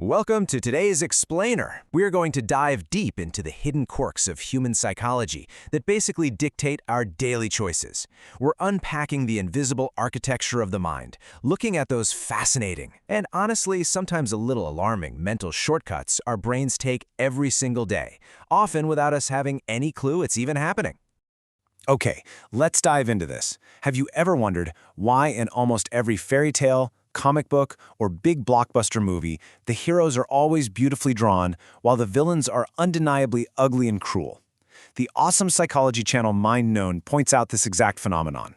Welcome to today's Explainer. We're going to dive deep into the hidden quirks of human psychology that basically dictate our daily choices. We're unpacking the invisible architecture of the mind, looking at those fascinating and honestly sometimes a little alarming mental shortcuts our brains take every single day, often without us having any clue it's even happening. Okay, let's dive into this. Have you ever wondered why in almost every fairy tale, comic book, or big blockbuster movie, the heroes are always beautifully drawn, while the villains are undeniably ugly and cruel? The awesome psychology channel Mind Known points out this exact phenomenon.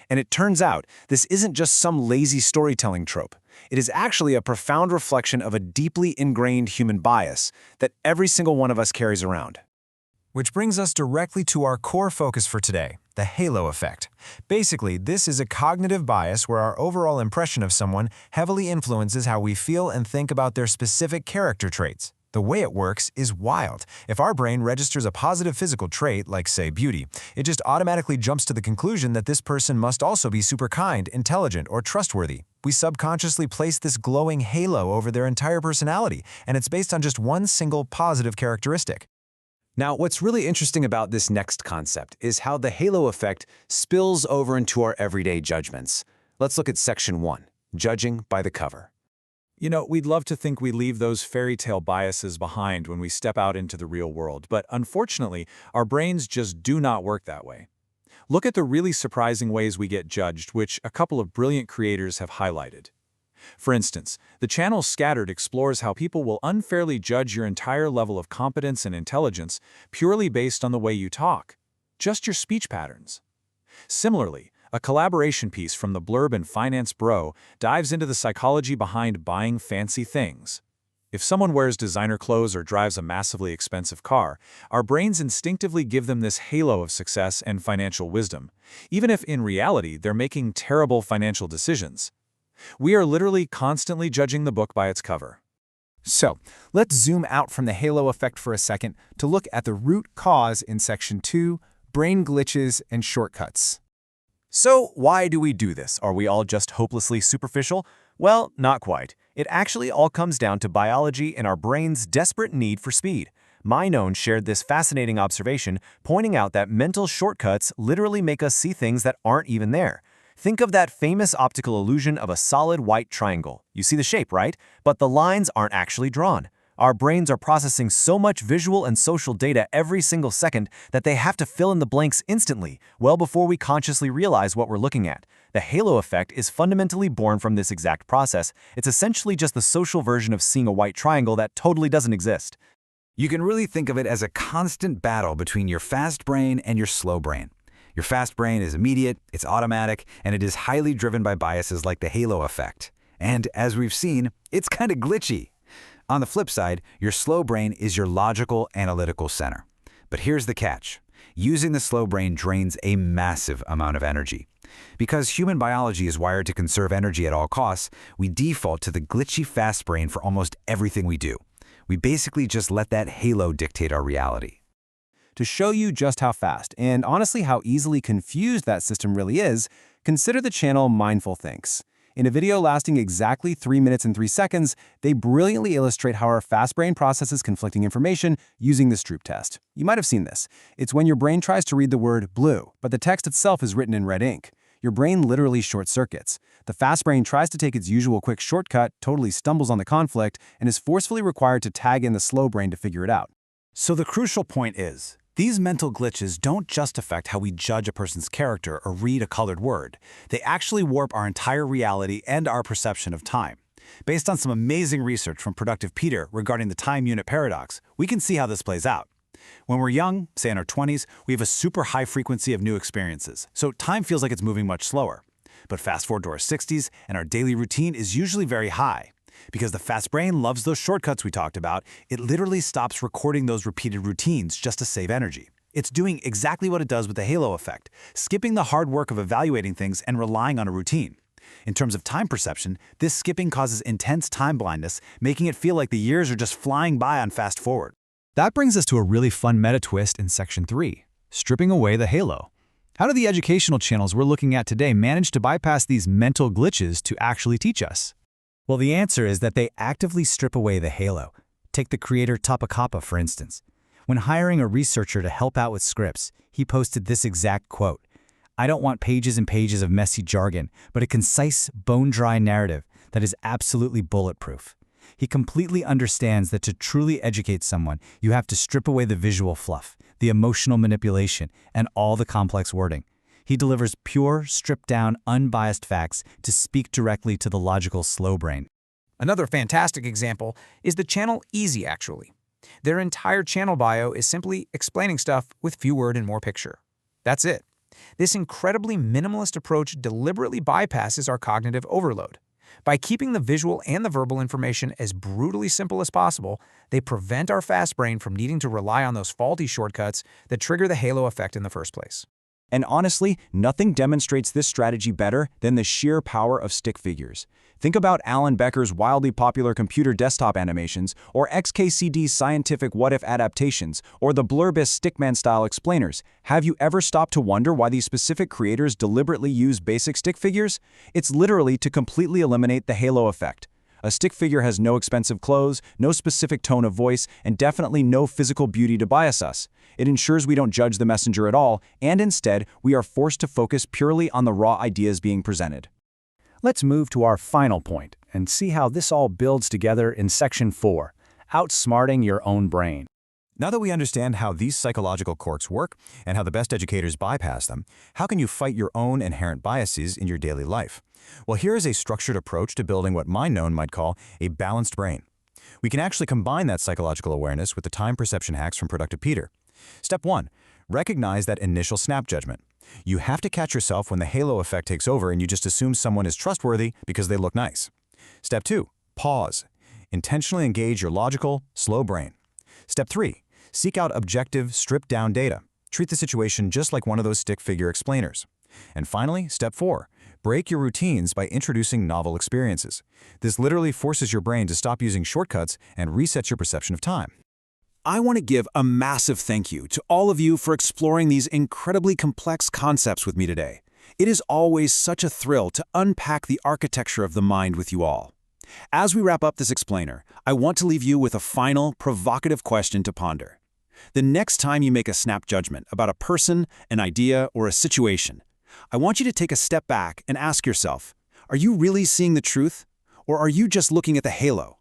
And it turns out this isn't just some lazy storytelling trope. It is actually a profound reflection of a deeply ingrained human bias that every single one of us carries around. Which brings us directly to our core focus for today, the halo effect. Basically, this is a cognitive bias where our overall impression of someone heavily influences how we feel and think about their specific character traits. The way it works is wild. If our brain registers a positive physical trait, like, say, beauty, it just automatically jumps to the conclusion that this person must also be super kind, intelligent, or trustworthy. We subconsciously place this glowing halo over their entire personality, and it's based on just one single positive characteristic. Now, what's really interesting about this next concept is how the halo effect spills over into our everyday judgments. Let's look at Section 1, Judging by the Cover. You know, we'd love to think we leave those fairy tale biases behind when we step out into the real world, but unfortunately, our brains just do not work that way. Look at the really surprising ways we get judged, which a couple of brilliant creators have highlighted. For instance, the channel Scattered explores how people will unfairly judge your entire level of competence and intelligence purely based on the way you talk, just your speech patterns. Similarly, a collaboration piece from the Blurb and Finance Bro dives into the psychology behind buying fancy things. If someone wears designer clothes or drives a massively expensive car, our brains instinctively give them this halo of success and financial wisdom, even if in reality they're making terrible financial decisions. We are literally constantly judging the book by its cover. So, let's zoom out from the halo effect for a second to look at the root cause in Section 2, brain glitches and shortcuts. So, why do we do this? Are we all just hopelessly superficial? Well, not quite. It actually all comes down to biology and our brain's desperate need for speed. Mind Known shared this fascinating observation, pointing out that mental shortcuts literally make us see things that aren't even there. Think of that famous optical illusion of a solid white triangle. You see the shape, right? But the lines aren't actually drawn. Our brains are processing so much visual and social data every single second that they have to fill in the blanks instantly, well before we consciously realize what we're looking at. The halo effect is fundamentally born from this exact process. It's essentially just the social version of seeing a white triangle that totally doesn't exist. You can really think of it as a constant battle between your fast brain and your slow brain. Your fast brain is immediate, it's automatic, and it is highly driven by biases like the halo effect. And as we've seen, it's kind of glitchy. On the flip side, your slow brain is your logical, analytical center. But here's the catch. Using the slow brain drains a massive amount of energy. Because human biology is wired to conserve energy at all costs, we default to the glitchy fast brain for almost everything we do. We basically just let that halo dictate our reality. To show you just how fast and honestly how easily confused that system really is, consider the channel Mindful Thinks. In a video lasting exactly 3 minutes and 3 seconds, they brilliantly illustrate how our fast brain processes conflicting information using the Stroop test. You might have seen this. It's when your brain tries to read the word blue, but the text itself is written in red ink. Your brain literally short circuits. The fast brain tries to take its usual quick shortcut, totally stumbles on the conflict, and is forcefully required to tag in the slow brain to figure it out. So the crucial point is, these mental glitches don't just affect how we judge a person's character or read a colored word. They actually warp our entire reality and our perception of time. Based on some amazing research from Productive Peter regarding the time unit paradox, we can see how this plays out. When we're young, say in our 20s, we have a super high frequency of new experiences, so time feels like it's moving much slower. But fast forward to our 60s, and our daily routine is usually very high. Because the fast brain loves those shortcuts we talked about, it literally stops recording those repeated routines just to save energy. It's doing exactly what it does with the halo effect, skipping the hard work of evaluating things and relying on a routine. In terms of time perception, this skipping causes intense time blindness, making it feel like the years are just flying by on fast forward. That brings us to a really fun meta twist in Section 3, stripping away the halo. How do the educational channels we're looking at today manage to bypass these mental glitches to actually teach us? Well, the answer is that they actively strip away the halo. Take the creator Tapakapa, for instance. When hiring a researcher to help out with scripts, he posted this exact quote: "I don't want pages and pages of messy jargon, but a concise, bone-dry narrative that is absolutely bulletproof." He completely understands that to truly educate someone, you have to strip away the visual fluff, the emotional manipulation, and all the complex wording. He delivers pure, stripped-down, unbiased facts to speak directly to the logical slow brain. Another fantastic example is the channel Easy Actually. Their entire channel bio is simply explaining stuff with few word and more picture. That's it. This incredibly minimalist approach deliberately bypasses our cognitive overload. By keeping the visual and the verbal information as brutally simple as possible, they prevent our fast brain from needing to rely on those faulty shortcuts that trigger the halo effect in the first place. And honestly, nothing demonstrates this strategy better than the sheer power of stick figures. Think about Alan Becker's wildly popular computer desktop animations, or XKCD's scientific what-if adaptations, or the Blurbist Stickman-style explainers. Have you ever stopped to wonder why these specific creators deliberately use basic stick figures? It's literally to completely eliminate the halo effect. A stick figure has no expensive clothes, no specific tone of voice, and definitely no physical beauty to bias us. It ensures we don't judge the messenger at all, and instead, we are forced to focus purely on the raw ideas being presented. Let's move to our final point and see how this all builds together in Section 4, outsmarting your own brain. Now that we understand how these psychological quirks work and how the best educators bypass them, how can you fight your own inherent biases in your daily life? Well, here is a structured approach to building what MindKnown might call a balanced brain. We can actually combine that psychological awareness with the time perception hacks from Productive Peter. Step 1. Recognize that initial snap judgment. You have to catch yourself when the halo effect takes over and you just assume someone is trustworthy because they look nice. Step 2. Pause. Intentionally engage your logical, slow brain. Step 3. Seek out objective, stripped-down data. Treat the situation just like one of those stick figure explainers. And finally, Step 4. Break your routines by introducing novel experiences. This literally forces your brain to stop using shortcuts and resets your perception of time. I want to give a massive thank you to all of you for exploring these incredibly complex concepts with me today. It is always such a thrill to unpack the architecture of the mind with you all. As we wrap up this explainer, I want to leave you with a final, provocative question to ponder. The next time you make a snap judgment about a person, an idea, or a situation, I want you to take a step back and ask yourself, are you really seeing the truth? Or are you just looking at the halo?